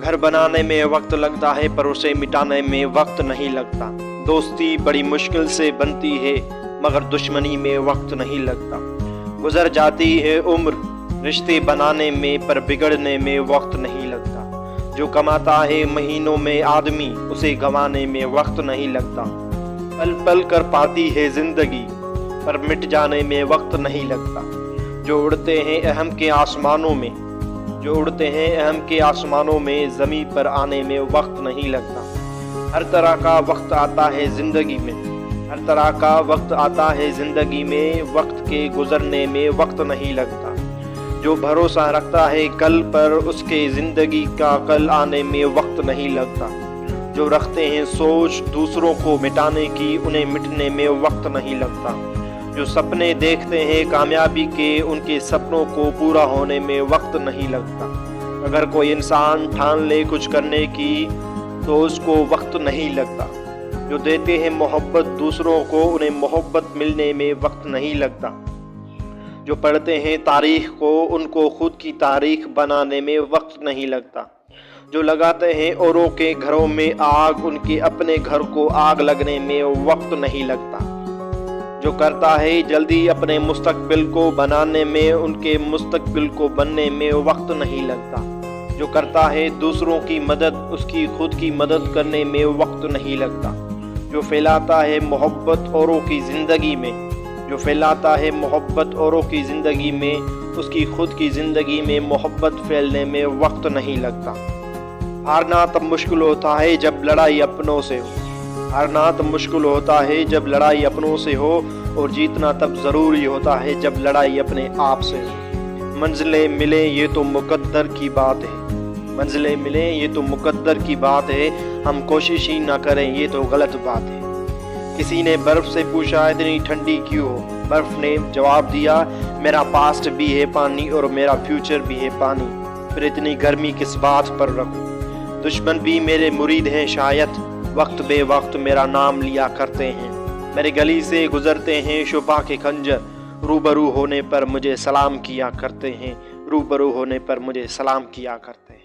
घर बनाने में वक्त लगता है पर उसे मिटाने में वक्त नहीं लगता। दोस्ती बड़ी मुश्किल से बनती है मगर दुश्मनी में वक्त नहीं लगता। गुजर जाती है उम्र रिश्ते बनाने में पर बिगड़ने में वक्त नहीं लगता। जो कमाता है महीनों में आदमी उसे गंवाने में वक्त नहीं लगता। पल पल कर पाती है जिंदगी पर मिट जाने में वक्त नहीं लगता। जो उड़ते हैं अहम के आसमानों में ज़मीं पर आने में वक्त नहीं लगता। हर तरह का वक्त आता है ज़िंदगी में वक्त के गुजरने में वक्त नहीं लगता। जो भरोसा रखता है कल पर उसके ज़िंदगी का कल आने में वक्त नहीं लगता। जो रखते हैं सोच दूसरों को मिटाने की उन्हें मिटने में वक्त नहीं लगता। जो सपने देखते हैं कामयाबी के उनके सपनों को पूरा होने में वक्त नहीं लगता। अगर कोई इंसान ठान ले कुछ करने की तो उसको वक्त नहीं लगता। जो देते हैं मोहब्बत दूसरों को उन्हें मोहब्बत मिलने में वक्त नहीं लगता। जो पढ़ते हैं तारीख को उनको खुद की तारीख बनाने में वक्त नहीं लगता। जो लगाते हैं औरों के घरों में आग उनके अपने घर को आग लगने में वक्त नहीं लगता। जो करता है जल्दी अपने मुस्तकबिल को बनाने में उनके मुस्तकबिल को बनने में वक्त नहीं लगता। जो करता है दूसरों की मदद उसकी खुद की मदद करने में वक्त नहीं लगता। जो फैलाता है मोहब्बत औरों की ज़िंदगी में उसकी खुद की ज़िंदगी में मोहब्बत फैलने में वक्त नहीं लगता। हारना तब मुश्किल होता है जब लड़ाई अपनों से हो और जीतना तब ज़रूरी होता है जब लड़ाई अपने आप से हो। मंजिलें मिले ये तो मुकद्दर की बात है हम कोशिश ही ना करें ये तो गलत बात है। किसी ने बर्फ़ से पूछा इतनी ठंडी क्यों हो? बर्फ़ ने जवाब दिया मेरा पास्ट भी है पानी और मेरा फ्यूचर भी है पानी, फिर इतनी गर्मी किस बात पर रखूं? दुश्मन भी मेरे मुरीद हैं शायद वक्त बे वक्त मेरा नाम लिया करते हैं। मेरे गली से गुजरते हैं शुबा के खंजर रूबरू होने पर मुझे सलाम किया करते हैं।